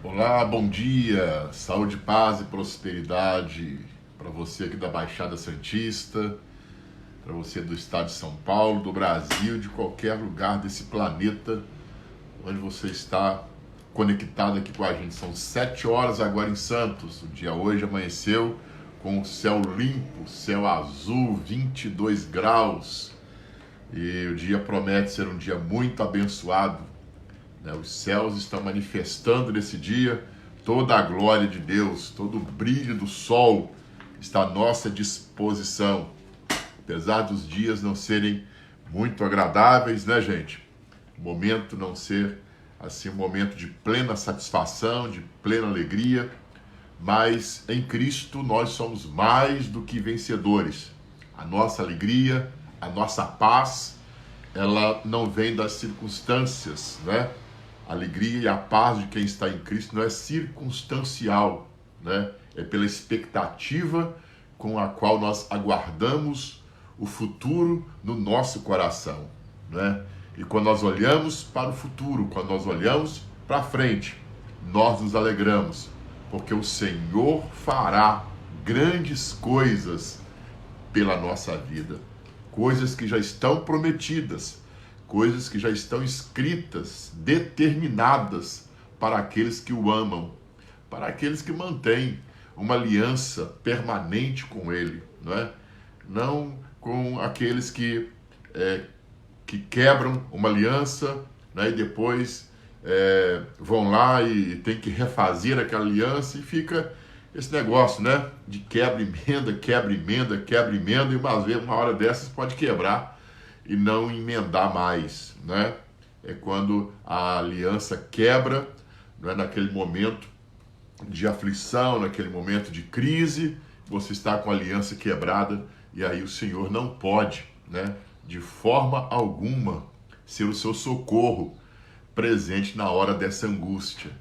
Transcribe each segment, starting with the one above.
Olá, bom dia, saúde, paz e prosperidade para você aqui da Baixada Santista, para você do estado de São Paulo, do Brasil, de qualquer lugar desse planeta onde você está conectado aqui com a gente. São 7 horas agora em Santos. O dia hoje amanheceu com o céu limpo, céu azul, 22 graus. E o dia promete ser um dia muito abençoado. Os céus estão manifestando nesse dia toda a glória de Deus, todo o brilho do sol está à nossa disposição. Apesar dos dias não serem muito agradáveis, né, gente? O momento não ser assim um momento de plena satisfação, de plena alegria, mas em Cristo nós somos mais do que vencedores. A nossa alegria, a nossa paz, ela não vem das circunstâncias, né? A alegria e a paz de quem está em Cristo não é circunstancial, né? É pela expectativa com a qual nós aguardamos o futuro no nosso coração, né? E quando nós olhamos para o futuro, quando nós olhamos para frente, nós nos alegramos, porque o Senhor fará grandes coisas pela nossa vida, coisas que já estão prometidas, coisas que já estão escritas, determinadas para aqueles que o amam, para aqueles que mantêm uma aliança permanente com Ele, não é? Não com aqueles que quebram uma aliança, né, e depois vão lá e tem que refazer aquela aliança e fica esse negócio, né, de quebra-emenda, quebra-emenda, quebra-emenda, e uma hora dessas pode quebrar e não emendar mais, né? É quando a aliança quebra, não é? Naquele momento de aflição, naquele momento de crise, você está com a aliança quebrada e aí o Senhor não pode, né, de forma alguma, ser o seu socorro presente na hora dessa angústia.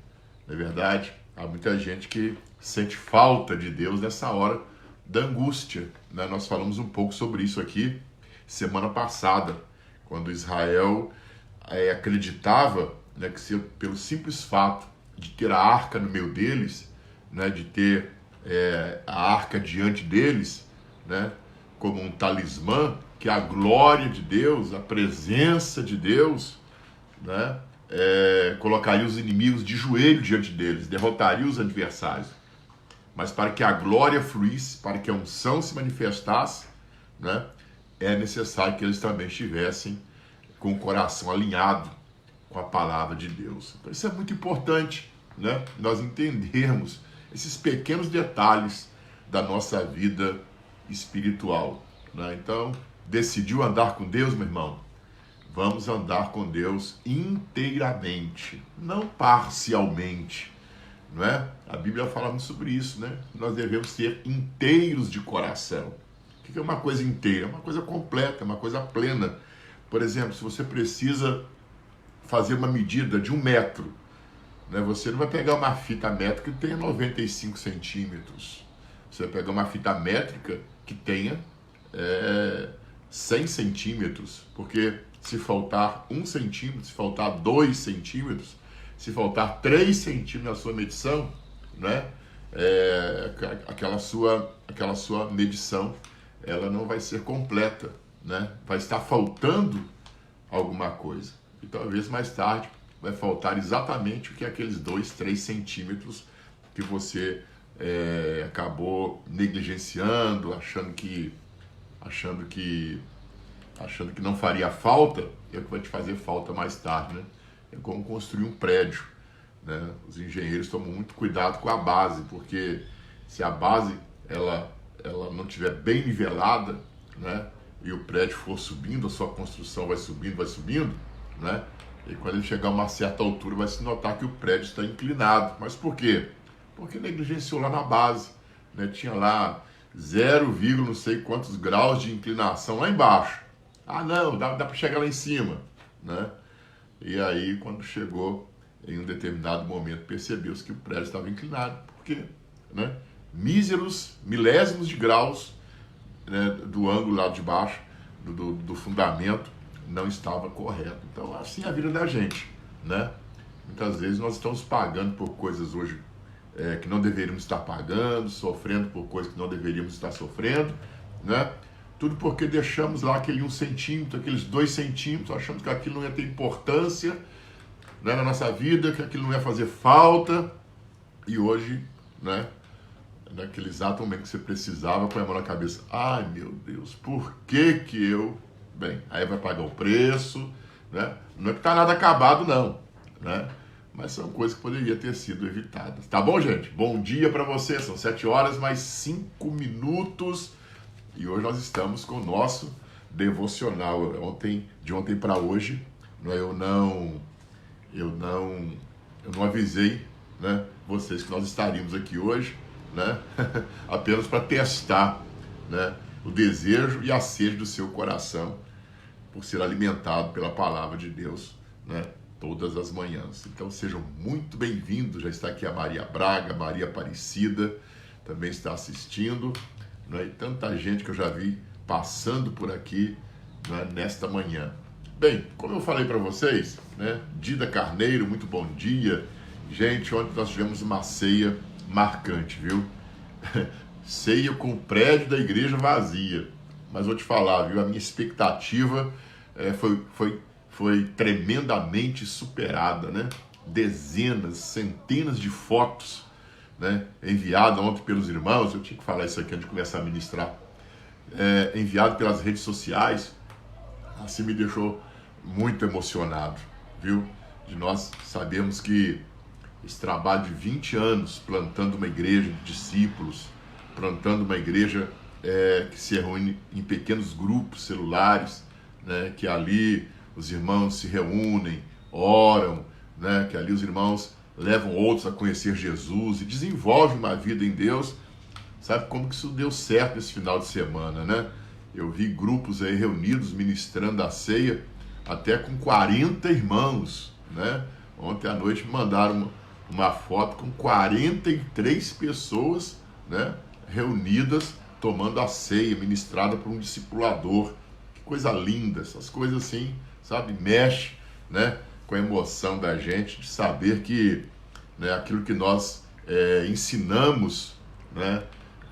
Não é verdade? Há muita gente que sente falta de Deus nessa hora da angústia, né? Nós falamos um pouco sobre isso aqui semana passada, quando Israel acreditava, né, que pelo simples fato de ter a arca no meio deles, né, de ter a arca diante deles, né, como um talismã, que a glória de Deus, a presença de Deus, né, colocaria os inimigos de joelho diante deles, derrotaria os adversários. Mas para que a glória fluísse, para que a unção se manifestasse, né, é necessário que eles também estivessem com o coração alinhado com a palavra de Deus. Então isso é muito importante, né? Nós entendermos esses pequenos detalhes da nossa vida espiritual, né? Então, decidiu andar com Deus, meu irmão? Vamos andar com Deus inteiramente, não parcialmente, não é? A Bíblia fala muito sobre isso, né? Nós devemos ser inteiros de coração. O que é uma coisa inteira? É uma coisa completa, uma coisa plena. Por exemplo, se você precisa fazer uma medida de 1 metro, né, você não vai pegar uma fita métrica que tenha 95 centímetros. Você vai pegar uma fita métrica que tenha 100 centímetros, porque se faltar 1 centímetro, se faltar 2 centímetros, se faltar 3 centímetros na sua medição, né, aquela sua medição, ela não vai ser completa, né? Vai estar faltando alguma coisa. E talvez mais tarde vai faltar exatamente o que é aqueles 2, 3 centímetros que você acabou negligenciando, achando que não faria falta, é o que vai te fazer falta mais tarde, né? É como construir um prédio, né? Os engenheiros tomam muito cuidado com a base, porque se a base ela não estiver bem nivelada, né, e o prédio for subindo, a sua construção vai subindo, né, e quando ele chegar a uma certa altura vai se notar que o prédio está inclinado. Mas por quê? Porque negligenciou lá na base, né, tinha lá 0, não sei quantos graus de inclinação lá embaixo. Ah não, dá para chegar lá em cima, né? E aí quando chegou em um determinado momento percebeu-se que o prédio estava inclinado. Por quê? Né? Milésimos de graus, né, do ângulo lá de baixo, do fundamento, não estava correto. Então, assim é a vida da gente, né? Muitas vezes nós estamos pagando por coisas hoje que não deveríamos estar pagando, sofrendo por coisas que não deveríamos estar sofrendo, né? Tudo porque deixamos lá aquele 1 centímetro, aqueles 2 centímetros, achamos que aquilo não ia ter importância, né, na nossa vida, que aquilo não ia fazer falta, e hoje, né, naquele exato momento que você precisava, põe a mão na cabeça, ai meu Deus, por que que eu... Bem, aí vai pagar o preço, né? Não é que tá nada acabado não, né? Mas são coisas que poderiam ter sido evitadas. Tá bom, gente? Bom dia para você. São 7 horas mais 5 minutos. E hoje nós estamos com o nosso devocional. De ontem para hoje, eu não avisei, né, vocês que nós estaríamos aqui hoje, né? Apenas para testar, né, o desejo e a sede do seu coração por ser alimentado pela palavra de Deus, né, todas as manhãs. Então sejam muito bem-vindos. Já está aqui a Maria Braga, Maria Aparecida também está assistindo, né, e tanta gente que eu já vi passando por aqui, né, nesta manhã. Bem, como eu falei para vocês, né, Dida Carneiro, muito bom dia. Gente, ontem nós tivemos uma ceia marcante, viu? Ceia com o prédio da igreja vazia. Mas vou te falar, viu? A minha expectativa foi tremendamente superada, né? Dezenas, centenas de fotos, né, enviadas ontem pelos irmãos. Eu tinha que falar isso aqui antes de começar a ministrar. Enviado pelas redes sociais. Assim me deixou muito emocionado, viu? De nós sabemos que esse trabalho de 20 anos plantando uma igreja de discípulos, plantando uma igreja que se reúne em pequenos grupos celulares, né, que ali os irmãos se reúnem, oram, né, que ali os irmãos levam outros a conhecer Jesus e desenvolvem uma vida em Deus. Sabe como que isso deu certo esse final de semana, né? Eu vi grupos aí reunidos ministrando a ceia, até com 40 irmãos, né? Ontem à noite me mandaram uma foto com 43 pessoas, né, reunidas, tomando a ceia, ministrada por um discipulador. Que coisa linda, essas coisas assim, sabe? Mexe, né, com a emoção da gente, de saber que, né, aquilo que nós ensinamos, né,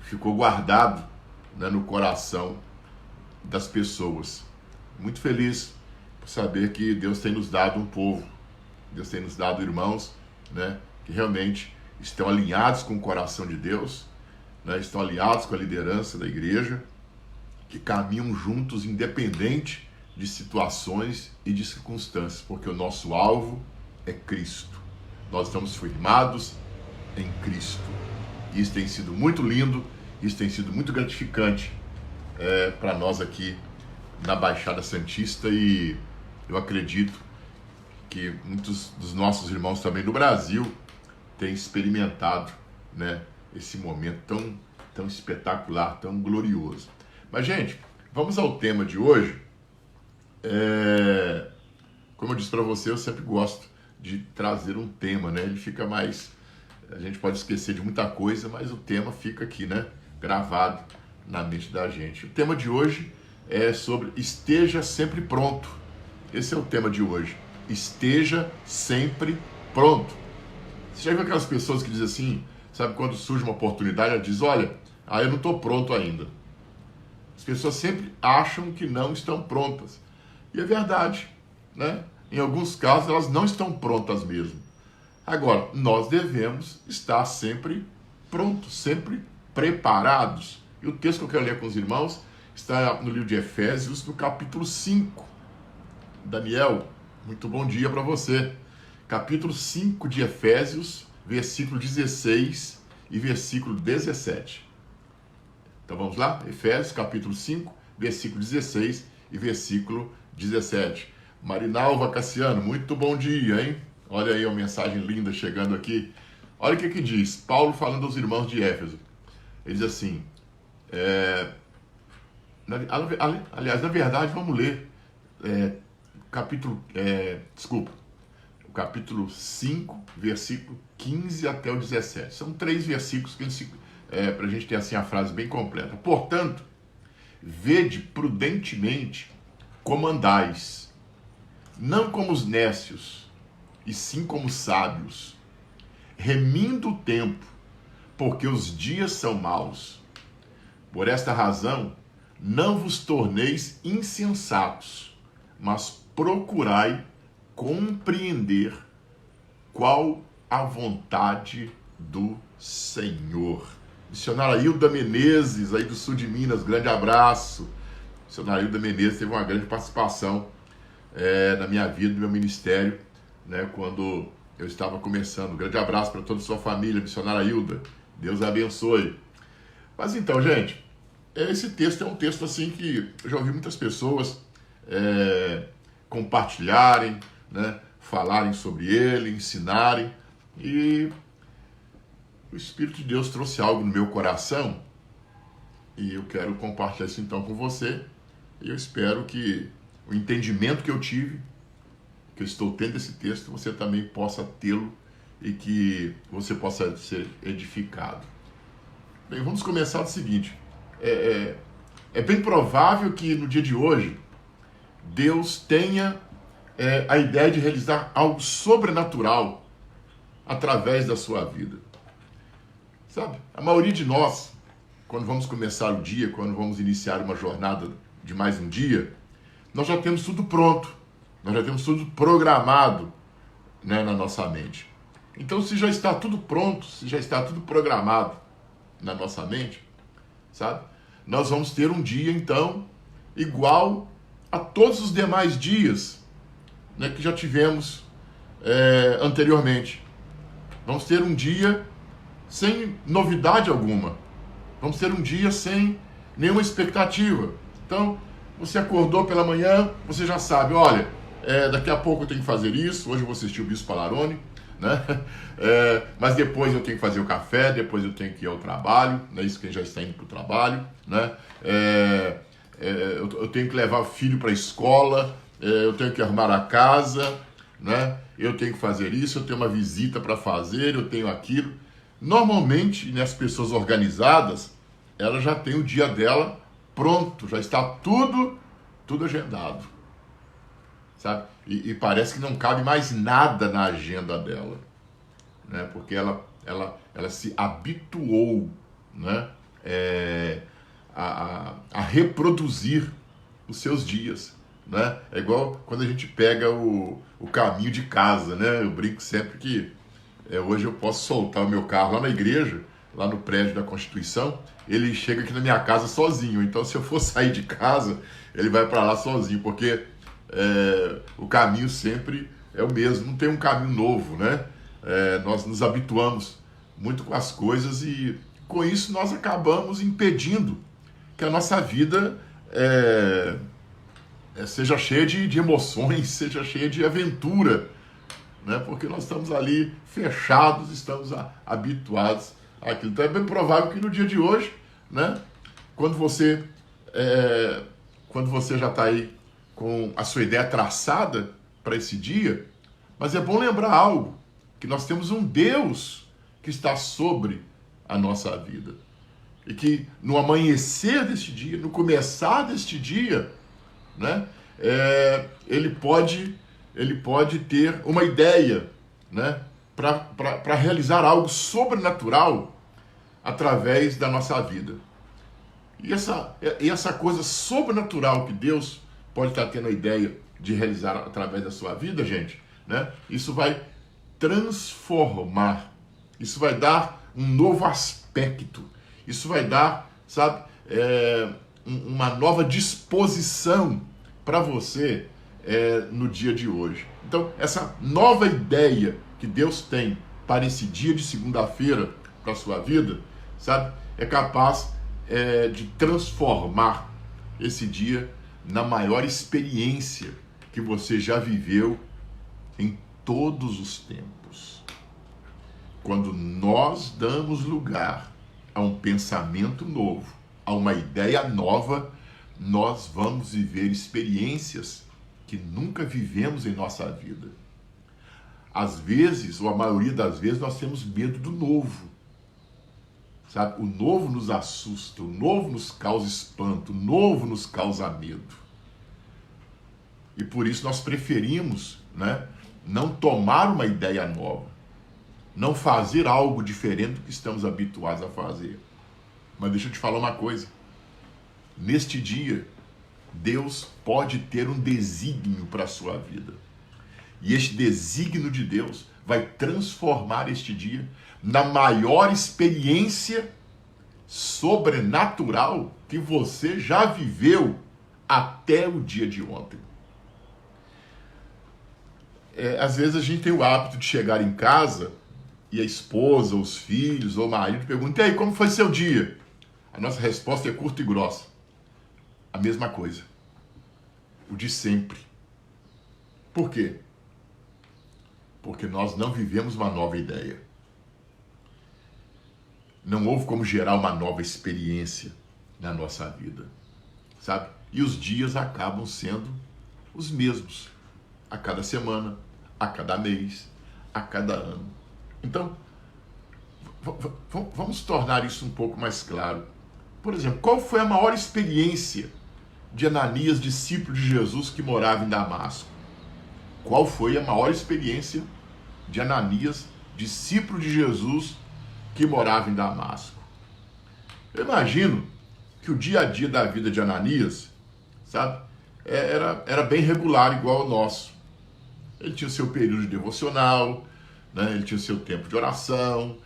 ficou guardado, né, no coração das pessoas. Muito feliz por saber que Deus tem nos dado um povo, Deus tem nos dado irmãos, né, que realmente estão alinhados com o coração de Deus, né, estão alinhados com a liderança da igreja, que caminham juntos independente de situações e de circunstâncias, porque o nosso alvo é Cristo. Nós estamos firmados em Cristo. Isso tem sido muito lindo, isso tem sido muito gratificante para nós aqui na Baixada Santista, e eu acredito que muitos dos nossos irmãos também do Brasil têm experimentado, né, esse momento tão espetacular, tão glorioso. Mas, gente, vamos ao tema de hoje. Como eu disse para você, eu sempre gosto de trazer um tema, né? Ele fica mais... A gente pode esquecer de muita coisa, mas o tema fica aqui, né, gravado na mente da gente. O tema de hoje é sobre esteja sempre pronto. Esse é o tema de hoje. Esteja sempre pronto. Você já viu aquelas pessoas que dizem assim, sabe, quando surge uma oportunidade, ela diz, olha, eu não estou pronto ainda. As pessoas sempre acham que não estão prontas. E é verdade, né? Em alguns casos, elas não estão prontas mesmo. Agora, nós devemos estar sempre prontos, sempre preparados. E o texto que eu quero ler com os irmãos está no livro de Efésios, no capítulo 5. Daniel, muito bom dia para você. Capítulo 5 de Efésios, versículo 16 e versículo 17. Então vamos lá? Efésios, capítulo 5, versículo 16 e versículo 17. Marinalva Cassiano, muito bom dia, hein? Olha aí a mensagem linda chegando aqui. Olha o que diz Paulo falando aos irmãos de Éfeso. Ele diz assim, aliás, na verdade, vamos ler o capítulo 5, versículo 15 até o 17. São 3 versículos para a gente ter assim a frase bem completa. Portanto, vede prudentemente como andais, não como os nécios, e sim como sábios, remindo o tempo, porque os dias são maus. Por esta razão, não vos torneis insensatos, mas procurai compreender qual a vontade do Senhor. Missionária Hilda Menezes, aí do sul de Minas, grande abraço. Missionária Hilda Menezes teve uma grande participação na minha vida, no meu ministério, né, quando eu estava começando. Um grande abraço para toda a sua família, missionária Hilda. Deus abençoe. Mas então, gente, esse texto é um texto assim que eu já ouvi muitas pessoas compartilharem, né, falarem sobre ele, ensinarem, e o Espírito de Deus trouxe algo no meu coração e eu quero compartilhar isso então com você. E eu espero que o entendimento que eu tive, que eu estou tendo desse texto, você também possa tê-lo e que você possa ser edificado. Bem, vamos começar do seguinte. É bem provável que no dia de hoje Deus tenha a ideia de realizar algo sobrenatural através da sua vida. Sabe, a maioria de nós, quando vamos começar o dia, quando vamos iniciar uma jornada de mais um dia, nós já temos tudo pronto, nós já temos tudo programado, né, na nossa mente. Então, se já está tudo pronto, se já está tudo programado na nossa mente, sabe, nós vamos ter um dia, então, igual a todos os demais dias, né, que já tivemos anteriormente. Vamos ter um dia sem novidade alguma. Vamos ter um dia sem nenhuma expectativa. Então, você acordou pela manhã, você já sabe, olha, daqui a pouco eu tenho que fazer isso, hoje eu vou assistir o Bispo Palarone, né? Mas depois eu tenho que fazer o café, depois eu tenho que ir ao trabalho, né? Isso quem já está indo para o trabalho, né? Eu tenho que levar o filho para a escola, eu tenho que arrumar a casa, né? Eu tenho que fazer isso, eu tenho uma visita para fazer, eu tenho aquilo. Normalmente, as pessoas organizadas, ela já tem o dia dela pronto, já está tudo agendado, sabe? E parece que não cabe mais nada na agenda dela, né? Porque ela se habituou, né, a reproduzir os seus dias, né? É igual quando a gente pega o caminho de casa, né? Eu brinco sempre que hoje eu posso soltar o meu carro lá na igreja, lá no prédio da Constituição, ele chega aqui na minha casa sozinho. Então, se eu for sair de casa, ele vai para lá sozinho, porque o caminho sempre é o mesmo, não tem um caminho novo, né? Nós nos habituamos muito com as coisas e, com isso, nós acabamos impedindo que a nossa vida seja cheia de emoções, seja cheia de aventura, né? Porque nós estamos ali fechados, estamos habituados àquilo. Então é bem provável que no dia de hoje, né, quando você já está aí com a sua ideia traçada para esse dia, mas é bom lembrar algo, que nós temos um Deus que está sobre a nossa vida. E que no amanhecer deste dia, no começar deste dia, né, ele pode ter uma ideia, né, para realizar algo sobrenatural através da nossa vida. E essa coisa sobrenatural que Deus pode estar tendo a ideia de realizar através da sua vida, gente, né, isso vai transformar, isso vai dar um novo aspecto, isso vai dar, sabe, uma nova disposição para você no dia de hoje. Então, essa nova ideia que Deus tem para esse dia de segunda-feira, para a sua vida, sabe, é capaz de transformar esse dia na maior experiência que você já viveu em todos os tempos. Quando nós damos lugar a um pensamento novo, a uma ideia nova, nós vamos viver experiências que nunca vivemos em nossa vida. Às vezes, ou a maioria das vezes, nós temos medo do novo. Sabe? O novo nos assusta, o novo nos causa espanto, o novo nos causa medo. E por isso nós preferimos, né, não tomar uma ideia nova, não fazer algo diferente do que estamos habituados a fazer. Mas deixa eu te falar uma coisa. Neste dia, Deus pode ter um desígnio para a sua vida. E este desígnio de Deus vai transformar este dia na maior experiência sobrenatural que você já viveu até o dia de ontem. Às vezes a gente tem o hábito de chegar em casa e a esposa, os filhos ou o marido perguntam: e aí, como foi seu dia? A nossa resposta é curta e grossa. A mesma coisa. O de sempre. Por quê? Porque nós não vivemos uma nova ideia. Não houve como gerar uma nova experiência na nossa vida. Sabe? E os dias acabam sendo os mesmos. A cada semana, a cada mês, a cada ano. Então, vamos tornar isso um pouco mais claro. Por exemplo, qual foi a maior experiência de Ananias, discípulo de Jesus que morava em Damasco? Qual foi a maior experiência de Ananias, discípulo de Jesus que morava em Damasco? Eu imagino que o dia a dia da vida de Ananias, sabe, era bem regular, igual ao nosso. Ele tinha o seu período de devocional, né? Ele tinha o seu tempo de oração,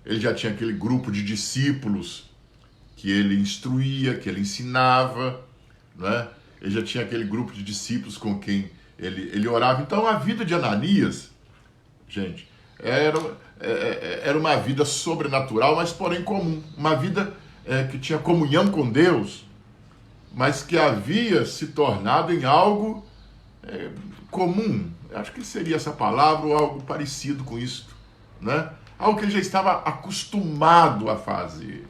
ele já tinha aquele grupo de discípulos que ele instruía, que ele ensinava, né? Ele já tinha aquele grupo de discípulos com quem ele orava. Então a vida de Ananias, gente, era uma vida sobrenatural, mas porém comum. Uma vida que tinha comunhão com Deus, mas que havia se tornado em algo comum. Acho que seria essa palavra ou algo parecido com isso, né? Algo que ele já estava acostumado a fazer.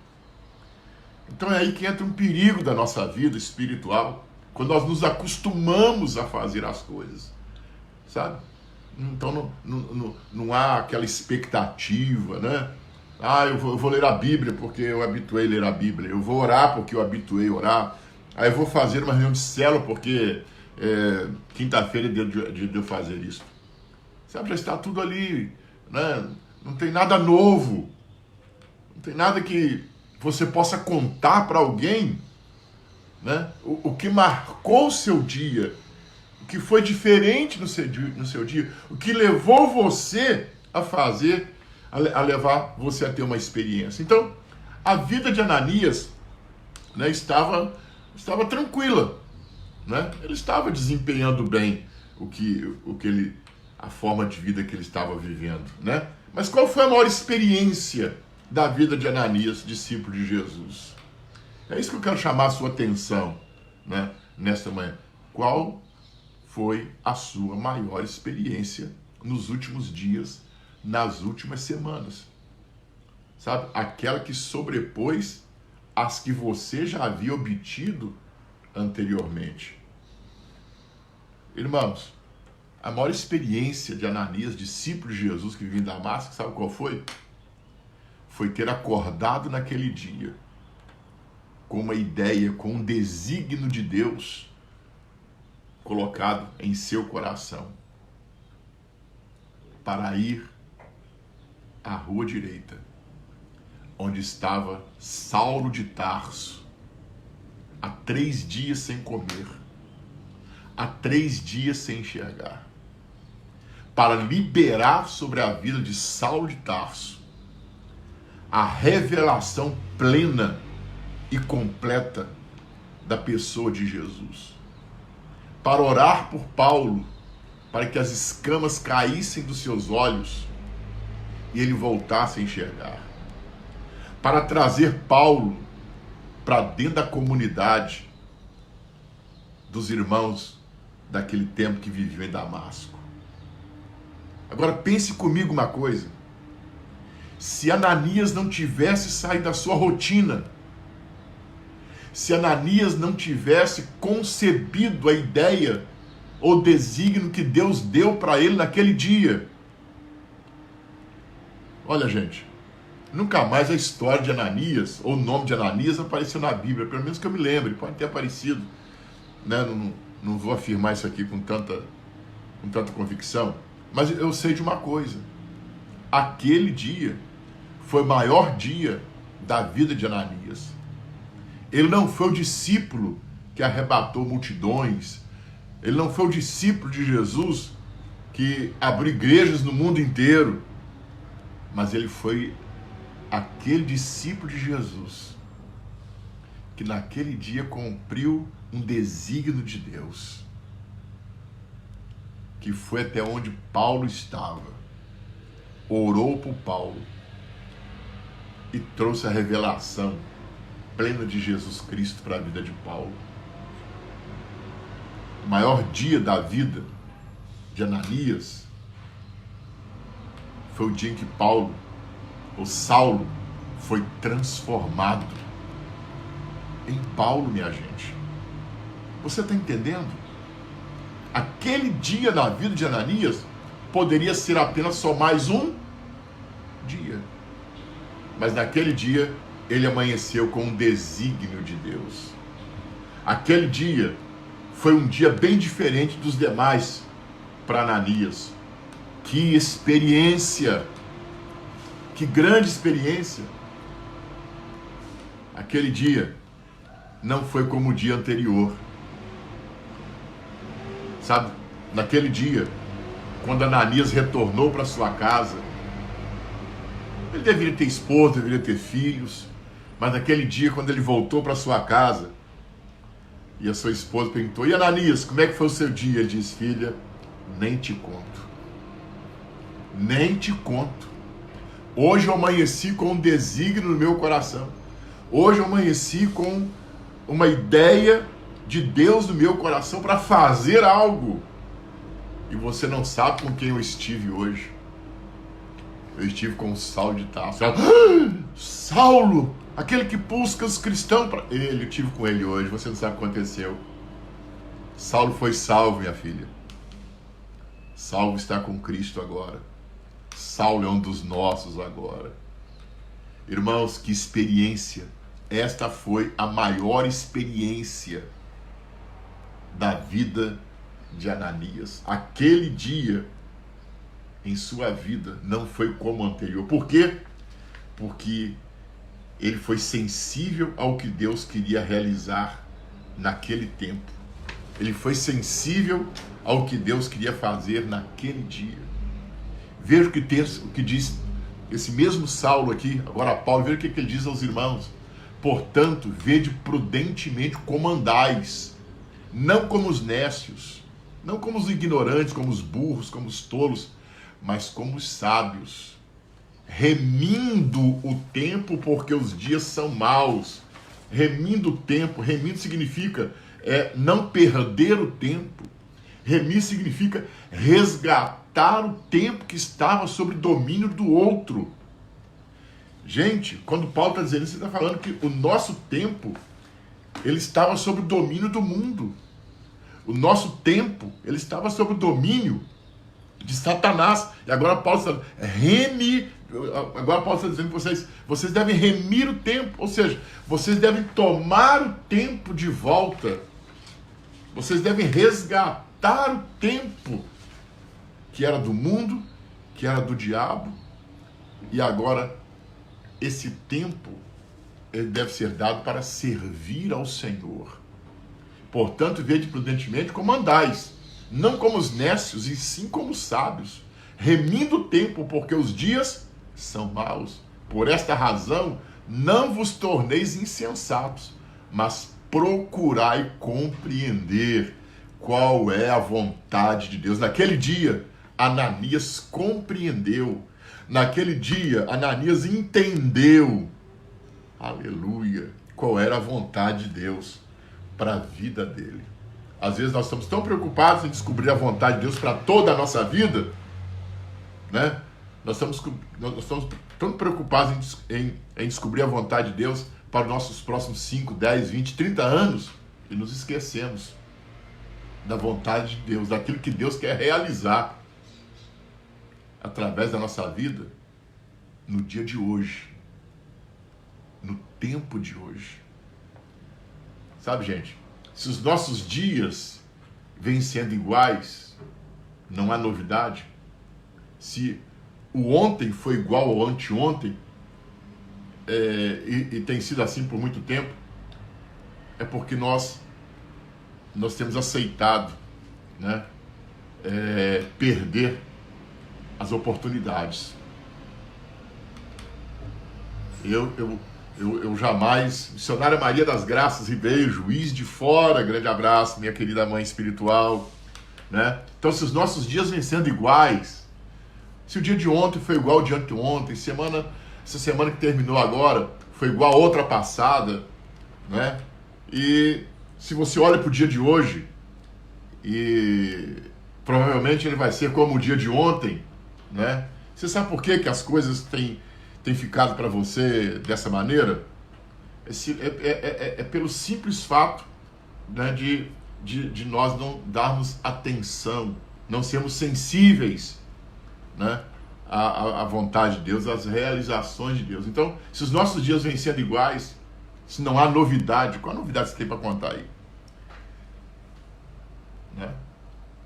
Então é aí que entra um perigo da nossa vida espiritual, quando nós nos acostumamos a fazer as coisas, sabe? Então não há aquela expectativa, né? Eu vou ler a Bíblia porque eu habituei a ler a Bíblia. Eu vou orar porque eu habituei a orar. Aí eu vou fazer uma reunião de célula porque quinta-feira é dia de eu fazer isso. Sabe, já está tudo ali, né? Não tem nada novo. Não tem nada que você possa contar para alguém, né? O que marcou o seu dia, o que foi diferente no seu dia, o que levou você a fazer, a levar você a ter uma experiência. Então, a vida de Ananias, né, estava tranquila, né? Ele estava desempenhando bem a forma de vida que ele estava vivendo, né? Mas qual foi a maior experiência da vida de Ananias, discípulo de Jesus? É isso que eu quero chamar a sua atenção, né, nesta manhã. Qual foi a sua maior experiência nos últimos dias, nas últimas semanas? Sabe? Aquela que sobrepôs as que você já havia obtido anteriormente. Irmãos, a maior experiência de Ananias, discípulo de Jesus que vivia em Damasco, sabe qual foi? Foi ter acordado naquele dia com uma ideia, com um desígnio de Deus colocado em seu coração para ir à rua direita, onde estava Saulo de Tarso, há 3 dias sem comer, há 3 dias sem enxergar, para liberar sobre a vida de Saulo de Tarso a revelação plena e completa da pessoa de Jesus. Para orar por Paulo, para que as escamas caíssem dos seus olhos e ele voltasse a enxergar. Para trazer Paulo para dentro da comunidade dos irmãos daquele tempo que viviam em Damasco. Agora pense comigo uma coisa. Se Ananias não tivesse saído da sua rotina, se Ananias não tivesse concebido a ideia ou desígnio que Deus deu para ele naquele dia. Olha, gente, nunca mais a história de Ananias, ou o nome de Ananias, apareceu na Bíblia, pelo menos que eu me lembre, pode ter aparecido, né? Não vou afirmar isso aqui com tanta com tanta convicção, mas eu sei de uma coisa. Aquele dia foi o maior dia da vida de Ananias. Ele não foi o discípulo que arrebatou multidões. Ele não foi o discípulo de Jesus que abriu igrejas no mundo inteiro. Mas ele foi aquele discípulo de Jesus que naquele dia cumpriu um desígnio de Deus, que foi até onde Paulo estava, orou por Paulo e trouxe a revelação plena de Jesus Cristo para a vida de Paulo. O maior dia da vida de Ananias foi o dia em que Saulo, foi transformado em Paulo, minha gente. Você está entendendo? Aquele dia na vida de Ananias poderia ser apenas só mais um dia. Mas naquele dia ele amanheceu com um desígnio de Deus. Aquele dia foi um dia bem diferente dos demais para Ananias. Que experiência! Que grande experiência! Aquele dia não foi como o dia anterior. Sabe, naquele dia, quando Ananias retornou para sua casa, ele deveria ter esposa, deveria ter filhos, mas naquele dia, quando ele voltou para sua casa, e a sua esposa perguntou: e Ananias, como é que foi o seu dia? Ele disse: filha, nem te conto. Nem te conto. Hoje eu amanheci com um desígnio no meu coração. Hoje eu amanheci com uma ideia de Deus no meu coração para fazer algo. E você não sabe com quem eu estive hoje. Eu estive com o Saulo de Tarso. Saulo, aquele que busca os cristãos para... Eu estive com ele hoje, você não sabe o que aconteceu. Saulo foi salvo, minha filha. Saulo está com Cristo agora. Saulo é um dos nossos agora. Irmãos, que experiência. Esta foi a maior experiência da vida de Ananias. Aquele dia em sua vida não foi como o anterior. Por quê? Porque ele foi sensível ao que Deus queria realizar naquele tempo. Ele foi sensível ao que Deus queria fazer naquele dia. Veja o que diz esse mesmo Saulo aqui, agora Paulo, veja o que ele diz aos irmãos. Portanto, vede prudentemente como andais, não como os nécios, não como os ignorantes, como os burros, como os tolos, mas como os sábios, remindo o tempo, porque os dias são maus. Remindo o tempo, remindo significa não perder o tempo. Remir significa resgatar o tempo que estava sob domínio do outro. Gente, quando Paulo está dizendo isso, ele está falando que o nosso tempo, ele estava sob o domínio do mundo. O nosso tempo, ele estava sob o domínio de Satanás. E agora Paulo está dizendo, agora Paulo está dizendo que vocês devem remir o tempo, ou seja, vocês devem tomar o tempo de volta. Vocês devem resgatar o tempo que era do mundo, que era do diabo, e agora esse tempo ele deve ser dado para servir ao Senhor. Portanto, vede prudentemente como andais, não como os nécios, e sim como os sábios, remindo o tempo, porque os dias são maus. Por esta razão, não vos torneis insensatos, mas procurai compreender qual é a vontade de Deus. Naquele dia, Ananias compreendeu. Naquele dia, Ananias entendeu, aleluia, qual era a vontade de Deus para a vida dele. Às vezes nós estamos tão preocupados em descobrir a vontade de Deus para toda a nossa vida, né? Nós estamos tão preocupados em descobrir a vontade de Deus para os nossos próximos 5, 10, 20, 30 anos e nos esquecemos da vontade de Deus, daquilo que Deus quer realizar através da nossa vida no dia de hoje, no tempo de hoje. Sabe, gente, se os nossos dias vêm sendo iguais, não há novidade. Se o ontem foi igual ao anteontem, e tem sido assim por muito tempo, é porque nós temos aceitado, né, perder as oportunidades. Eu jamais, missionária Maria das Graças Ribeiro, Juiz de Fora, grande abraço, minha querida mãe espiritual, né? Então, se os nossos dias vêm sendo iguais, se o dia de ontem foi igual ao de anteontem, essa semana que terminou agora foi igual a outra passada, né? E se você olha para o dia de hoje, e provavelmente ele vai ser como o dia de ontem, né? Você sabe por que as coisas têm ficado para você dessa maneira? É pelo simples fato, né, de nós não darmos atenção, não sermos sensíveis, né, à vontade de Deus, às realizações de Deus. Então, se os nossos dias vêm sendo iguais, se não há novidade, qual a novidade você tem para contar aí? Né?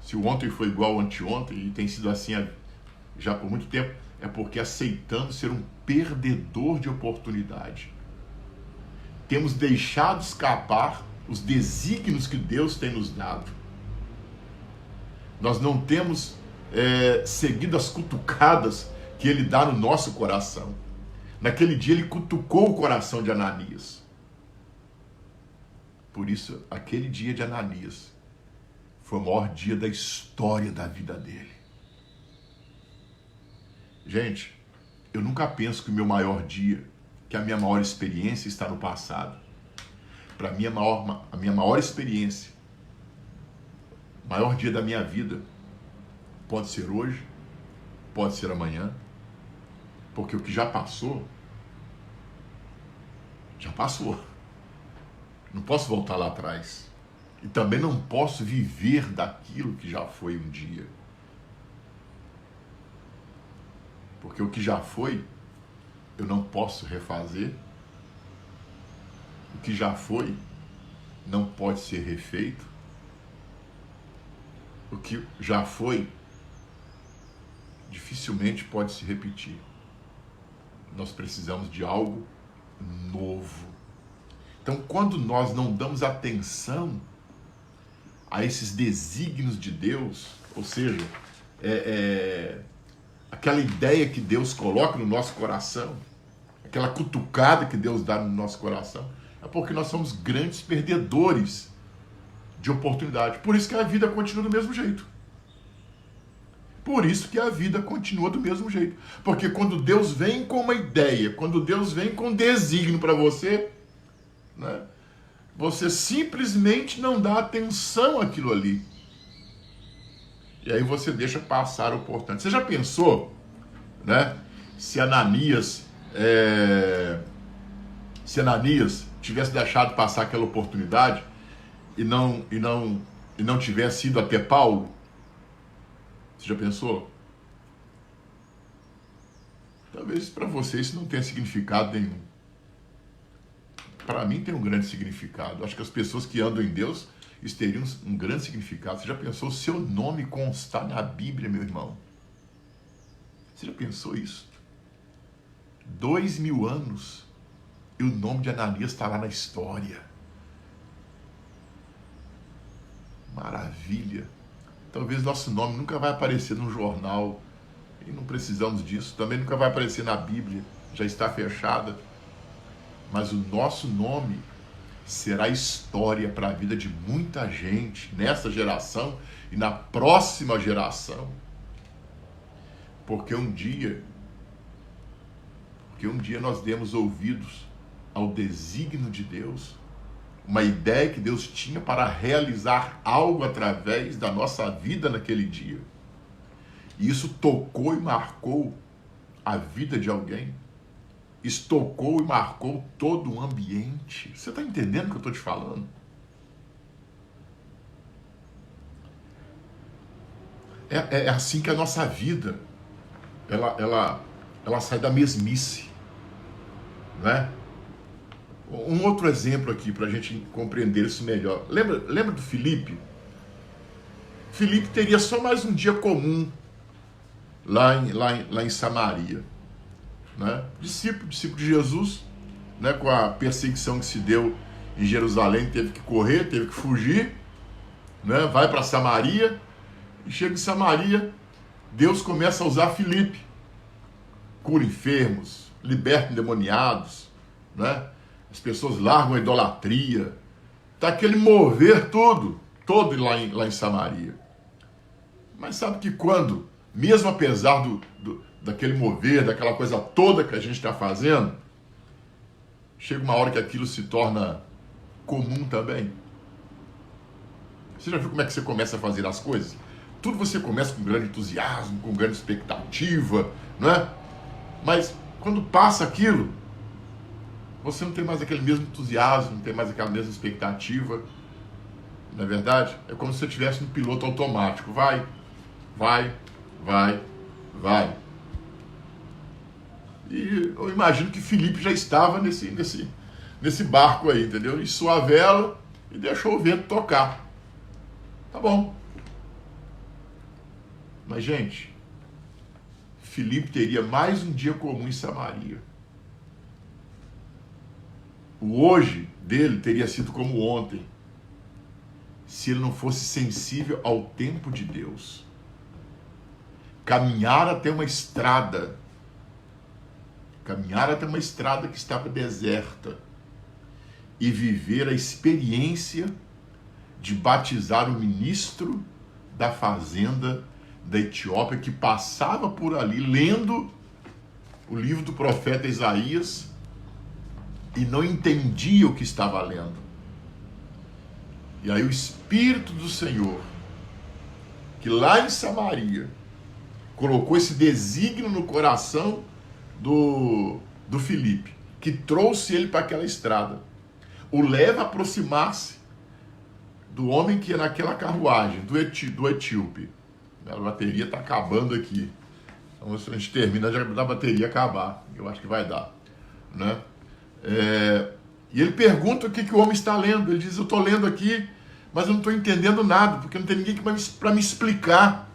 Se o ontem foi igual ao anteontem, e tem sido assim já por muito tempo, é porque aceitamos ser um perdedor de oportunidade. Temos deixado escapar os desígnios que Deus tem nos dado. Nós não temos seguido as cutucadas que Ele dá no nosso coração. Naquele dia Ele cutucou o coração de Ananias. Por isso, aquele dia de Ananias foi o maior dia da história da vida dele. Gente, eu nunca penso que o meu maior dia, que a minha maior experiência está no passado. Para mim, a minha maior experiência, o maior dia da minha vida, pode ser hoje, pode ser amanhã, porque o que já passou, já passou. Não posso voltar lá atrás. E também não posso viver daquilo que já foi um dia. Porque o que já foi, eu não posso refazer. O que já foi, não pode ser refeito. O que já foi, dificilmente pode se repetir. Nós precisamos de algo novo. Então, quando nós não damos atenção a esses desígnios de Deus, ou seja, aquela ideia que Deus coloca no nosso coração, aquela cutucada que Deus dá no nosso coração, é porque nós somos grandes perdedores de oportunidade. Por isso que a vida continua do mesmo jeito. Por isso que a vida continua do mesmo jeito. Porque quando Deus vem com uma ideia, quando Deus vem com um desígnio para você, né, você simplesmente não dá atenção àquilo ali. E aí você deixa passar o oportunidade. Você já pensou, né, se Ananias tivesse deixado passar aquela oportunidade e não tivesse ido até Paulo? Você já pensou? Talvez para você isso não tenha significado nenhum. Para mim tem um grande significado. Acho que as pessoas que andam em Deus, isso teria um grande significado. Você já pensou o seu nome constar na Bíblia, meu irmão? Você já pensou isso? 2000 anos e o nome de Ananias está lá na história. Maravilha. Talvez nosso nome nunca vai aparecer num jornal, e não precisamos disso. Também nunca vai aparecer na Bíblia, já está fechada. Mas o nosso nome será história para a vida de muita gente nessa geração e na próxima geração. Porque um dia nós demos ouvidos ao desígnio de Deus, uma ideia que Deus tinha para realizar algo através da nossa vida naquele dia. E isso tocou e marcou a vida de alguém. Isso tocou e marcou todo o ambiente. Você está entendendo o que eu estou te falando? É assim que a nossa vida, ela sai da mesmice, né? Um outro exemplo aqui para a gente compreender isso melhor. Lembra do Filipe? Filipe teria só mais um dia comum lá em Samaria, né? Discípulo de Jesus, né? Com a perseguição que se deu em Jerusalém, teve que correr, teve que fugir, né? Vai para Samaria e chega em Samaria, Deus começa a usar Filipe, cura enfermos, liberta endemoniados, né? As pessoas largam a idolatria, tá aquele mover todo lá em Samaria. Mas sabe que quando, mesmo apesar daquele mover, daquela coisa toda que a gente está fazendo, chega uma hora que aquilo se torna comum também. Você já viu como é que você começa a fazer as coisas? Tudo você começa com grande entusiasmo, com grande expectativa, não é? Mas quando passa aquilo, você não tem mais aquele mesmo entusiasmo, não tem mais aquela mesma expectativa. Não é verdade? É como se você estivesse no piloto automático. Vai. E eu imagino que Filipe já estava nesse barco aí, entendeu? Içou a vela e deixou o vento tocar. Tá bom. Mas, gente, Filipe teria mais um dia comum em Samaria. O hoje dele teria sido como ontem, se ele não fosse sensível ao tempo de Deus. Caminhar até uma estrada que estava deserta e viver a experiência de batizar o ministro da fazenda da Etiópia, que passava por ali lendo o livro do profeta Isaías e não entendia o que estava lendo. E aí o Espírito do Senhor, que lá em Samaria colocou esse desígnio no coração do Filipe, que trouxe ele para aquela estrada, o leva a aproximar-se do homem que ia naquela carruagem, do etíope. A bateria está acabando aqui. Então, se a gente termina já da bateria acabar, eu acho que vai dar, né? E ele pergunta o que o homem está lendo. Ele diz: eu estou lendo aqui, mas eu não estou entendendo nada, porque não tem ninguém para me explicar.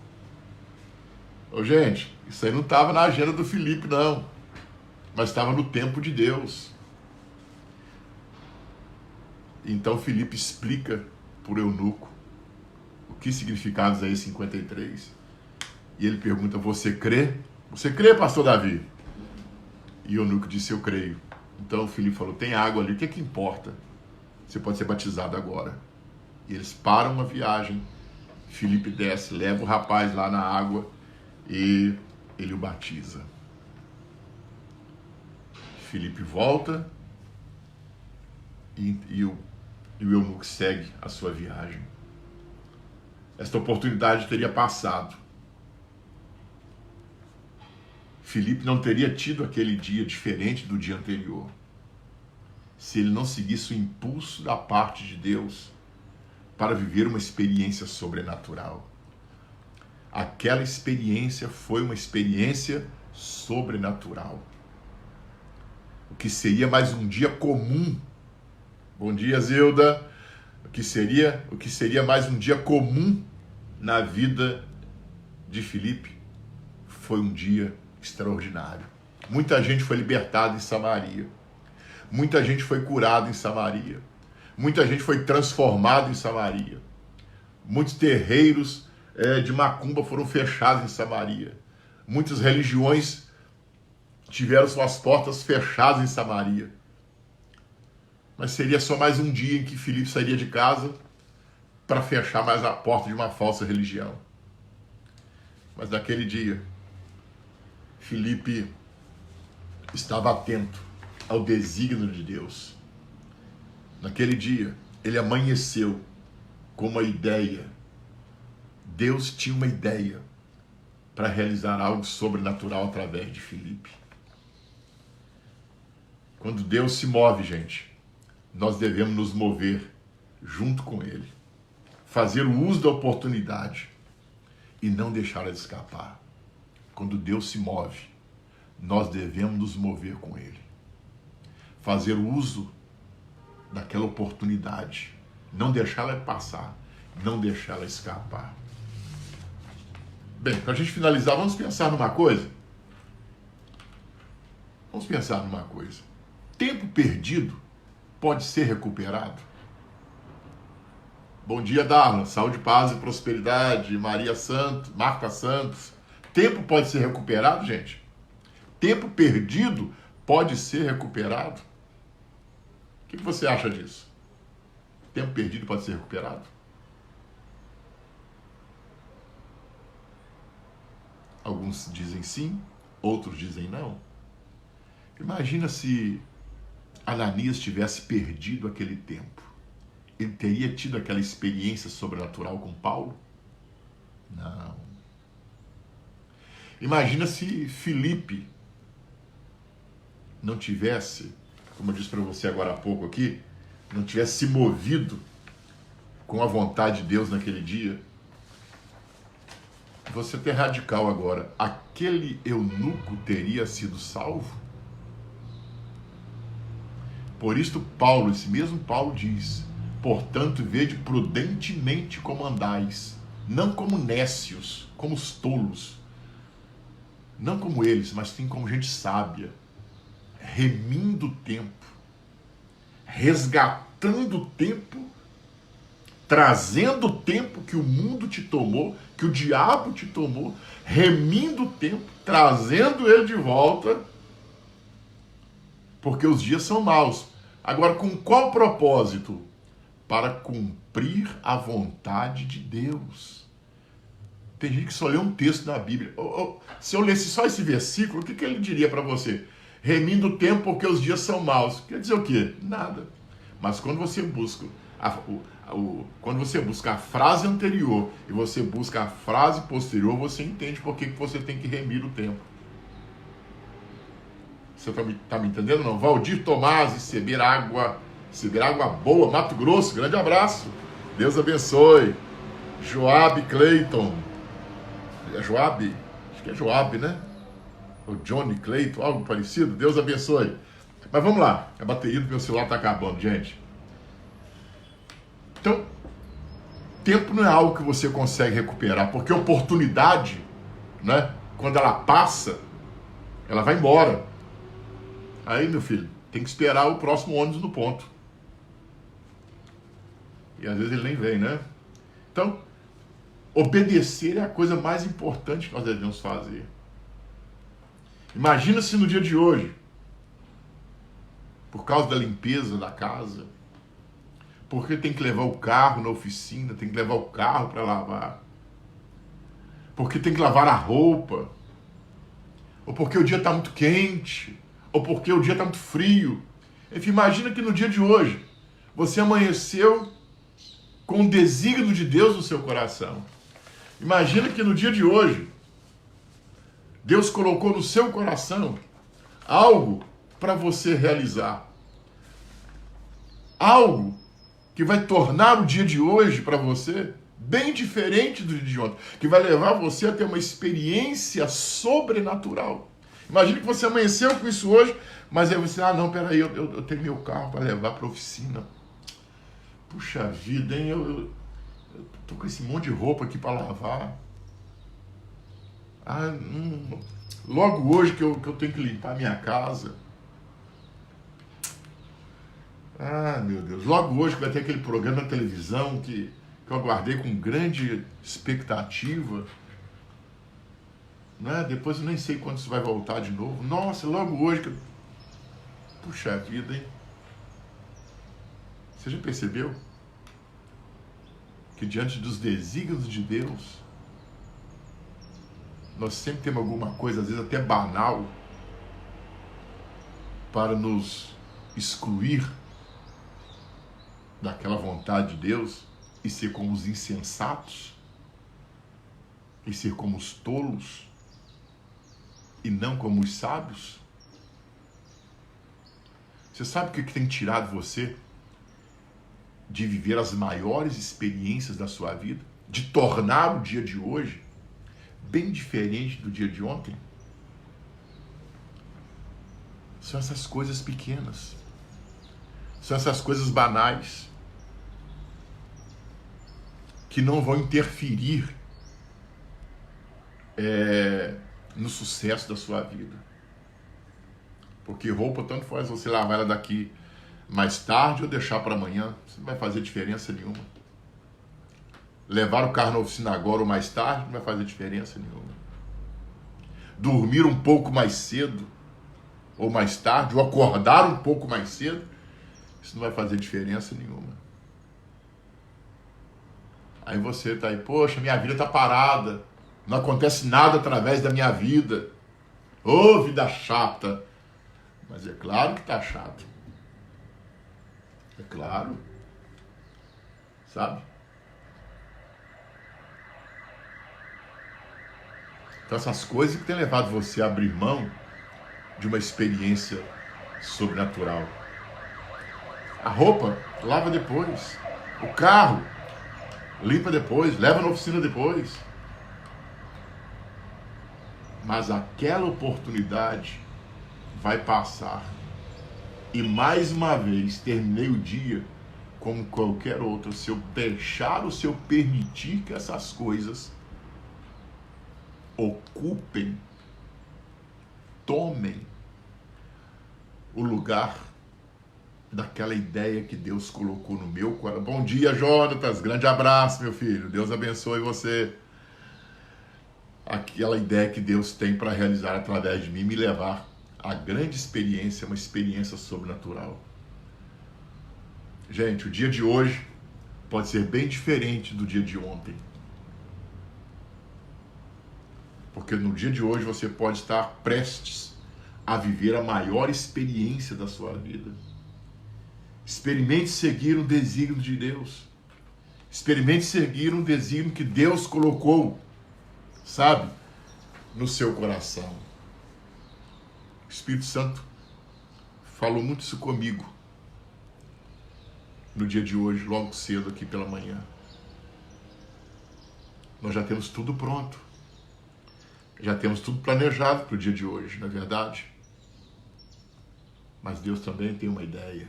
Ô, gente, isso aí não estava na agenda do Filipe, não, mas estava no tempo de Deus. Então Filipe explica por eunuco o que significava Isaías 53. E ele pergunta: você crê? Você crê, pastor Davi? E o eunuco disse: eu creio. Então o Filipe falou: tem água ali, o que importa? Você pode ser batizado agora. E eles param a viagem. Filipe desce, leva o rapaz lá na água e ele o batiza. Filipe volta e o eunuco segue a sua viagem. Esta oportunidade teria passado. Filipe não teria tido aquele dia diferente do dia anterior, se ele não seguisse o impulso da parte de Deus para viver uma experiência sobrenatural. Aquela experiência foi uma experiência sobrenatural. O que seria mais um dia comum. Bom dia, Zilda. O que seria mais um dia comum na vida de Filipe foi um dia extraordinário. Muita gente foi libertada em Samaria. Muita gente foi curada em Samaria. Muita gente foi transformada em Samaria. Muitos terreiros de macumba foram fechados em Samaria. Muitas religiões tiveram suas portas fechadas em Samaria. Mas seria só mais um dia em que Filipe sairia de casa para fechar mais a porta de uma falsa religião. Mas naquele dia, Filipe estava atento ao desígnio de Deus. Naquele dia, ele amanheceu com uma ideia. Deus tinha uma ideia para realizar algo sobrenatural através de Filipe. Quando Deus se move, gente, nós devemos nos mover junto com Ele. Fazer o uso da oportunidade e não deixá-la escapar. Quando Deus se move, nós devemos nos mover com Ele. Fazer o uso daquela oportunidade, não deixá-la passar, não deixá-la escapar. Bem, para a gente finalizar, vamos pensar numa coisa. Vamos pensar numa coisa. Tempo perdido pode ser recuperado? Bom dia, Darla. Saúde, paz e prosperidade. Maria Santos, Marta Santos. Tempo pode ser recuperado, gente? Tempo perdido pode ser recuperado? O que você acha disso? Tempo perdido pode ser recuperado? Alguns dizem sim, outros dizem não. Imagina se Ananias tivesse perdido aquele tempo. Ele teria tido aquela experiência sobrenatural com Paulo? Não. Imagina se Filipe não tivesse, como eu disse para você agora há pouco aqui, não tivesse se movido com a vontade de Deus naquele dia. Você ter radical agora. Aquele eunuco teria sido salvo? Por isto Paulo, esse mesmo Paulo diz: portanto, vede prudentemente como andais, não como nécios, como os tolos, não como eles, mas sim como gente sábia, remindo o tempo, resgatando o tempo, trazendo o tempo que o mundo te tomou, que o diabo te tomou, remindo o tempo, trazendo ele de volta, porque os dias são maus. Agora, com qual propósito? Para cumprir a vontade de Deus. Tem gente que só lê um texto na Bíblia. Se eu lesse só esse versículo, o que ele diria para você? Remindo o tempo porque os dias são maus. Quer dizer o quê? Nada. Mas quando você busca quando você busca a frase anterior e você busca a frase posterior, você entende por que você tem que remir o tempo. Você está me entendendo? Não? Valdir Tomás, Receber água boa, Mato Grosso, grande abraço. Deus abençoe. Joab Clayton. É Joab? Acho que é Joab, né? Ou Johnny Clayton, algo parecido. Deus abençoe. Mas vamos lá. A bateria do meu celular está acabando, gente. Então, tempo não é algo que você consegue recuperar, porque oportunidade, né? Quando ela passa, ela vai embora. Aí, meu filho, tem que esperar o próximo ônibus no ponto. E às vezes ele nem vem, né? Então, obedecer é a coisa mais importante que nós devemos fazer. Imagina se no dia de hoje, por causa da limpeza da casa, porque tem que levar o carro na oficina, tem que levar o carro para lavar, porque tem que lavar a roupa, ou porque o dia está muito quente, ou porque o dia está muito frio. Enfim, imagina que no dia de hoje você amanheceu com o desígnio de Deus no seu coração. Imagina que no dia de hoje Deus colocou no seu coração algo para você realizar. Algo que vai tornar o dia de hoje para você bem diferente do dia de ontem, que vai levar você a ter uma experiência sobrenatural. Imagina que você amanheceu com isso hoje, mas aí você, não, peraí, eu tenho meu carro para levar para a oficina. Puxa vida, hein, eu tô com esse monte de roupa aqui para lavar. Logo hoje que eu tenho que limpar a minha casa. Meu Deus, logo hoje que vai ter aquele programa na televisão que eu aguardei com grande expectativa. Né? Depois eu nem sei quando isso vai voltar de novo. Nossa, logo hoje que... Puxa vida, hein? Você já percebeu? Que diante dos desígnios de Deus, nós sempre temos alguma coisa, às vezes até banal, para nos excluir daquela vontade de Deus e ser como os insensatos, e ser como os tolos, e não como os sábios. Você sabe o que tem tirado você de viver as maiores experiências da sua vida? De tornar o dia de hoje bem diferente do dia de ontem? São essas coisas pequenas. São essas coisas banais que não vão interferir no sucesso da sua vida. Porque roupa, tanto faz você lavar ela daqui mais tarde ou deixar para amanhã, isso não vai fazer diferença nenhuma. Levar o carro na oficina agora ou mais tarde não vai fazer diferença nenhuma. Dormir um pouco mais cedo ou mais tarde, ou acordar um pouco mais cedo, isso não vai fazer diferença nenhuma. Aí você tá aí, poxa, minha vida tá parada, não acontece nada através da minha vida. Ô, vida chata. Mas é claro que tá chato. É claro. Sabe? Então essas coisas que têm levado você a abrir mão de uma experiência sobrenatural. A roupa, lava depois. O carro, limpa depois, leva na oficina depois. Mas aquela oportunidade vai passar. E mais uma vez, terminei o dia como qualquer outro. Se eu deixar ou se eu permitir que essas coisas ocupem, tomem o lugar daquela ideia que Deus colocou no meu coração. Bom dia, Jonatas. Grande abraço, meu filho. Deus abençoe você. Aquela ideia que Deus tem para realizar através de mim, me levar a grande experiência, uma experiência sobrenatural. Gente, o dia de hoje pode ser bem diferente do dia de ontem. Porque no dia de hoje você pode estar prestes a viver a maior experiência da sua vida. Experimente seguir um desígnio de Deus. Experimente seguir um desígnio que Deus colocou, sabe, no seu coração. O Espírito Santo falou muito isso comigo no dia de hoje, logo cedo aqui pela manhã. Nós já temos tudo pronto. Já temos tudo planejado para o dia de hoje, não é verdade? Mas Deus também tem uma ideia.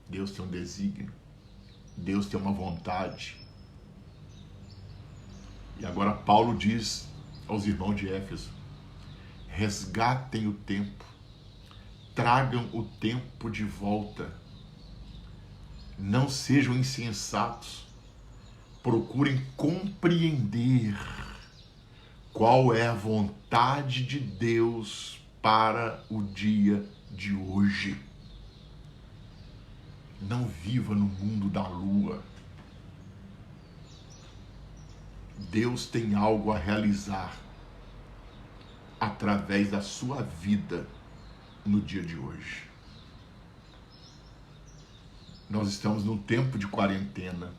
Deus tem um desígnio. Deus tem uma vontade. E agora Paulo diz aos irmãos de Éfeso: resgatem o tempo. Tragam o tempo de volta. Não sejam insensatos. Procurem compreender qual é a vontade de Deus para o dia de hoje. Não viva no mundo da lua. Deus tem algo a realizar através da sua vida no dia de hoje. Nós estamos num tempo de quarentena.